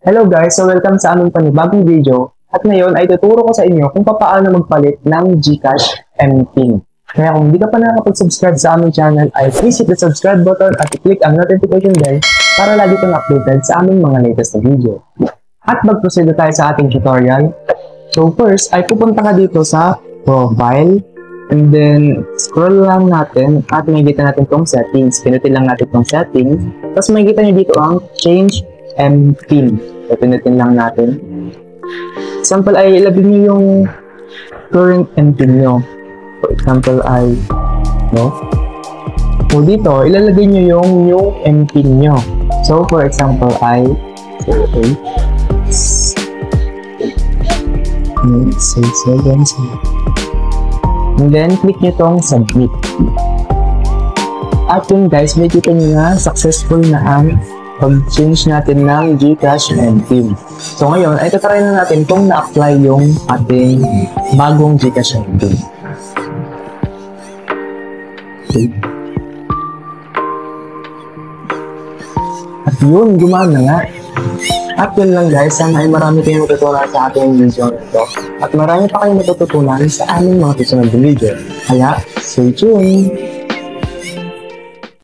Hello guys! So welcome sa aming panibagong video. At ngayon ay tuturo ko sa inyo kung paano magpalit ng GCash MPIN. Kaya kung hindi ka pa nakakapag-subscribe sa aming channel ay please hit the subscribe button at i-click ang notification bell para lagi kang updated sa aming mga latest na video. At mag-proceed tayo sa ating tutorial. So first ay pupunta ka dito sa profile and then scroll lang natin at makikita natin itong settings. Pinutin lang natin itong settings. Tapos makikita nyo dito ang change MPIN. Pinutin lang natin. Example ay ilagay nyo yung current MPIN nyo. For example ay So dito, ilalagay nyo yung new MPIN nyo. So for example ay 7 and then click nyo tong submit. At yun guys, may kita nyo na successful na ang pag-change natin ng GCash MPIN. So ngayon, ay tatry na natin kung na-apply yung ating bagong GCash MPIN. Okay. At yun, gumana nga. At yun lang guys, sana ay marami kayong matutunan sa ating video nito. At marami pa kayong matututunan sa aming mga susunod na video. Kaya, stay tuned!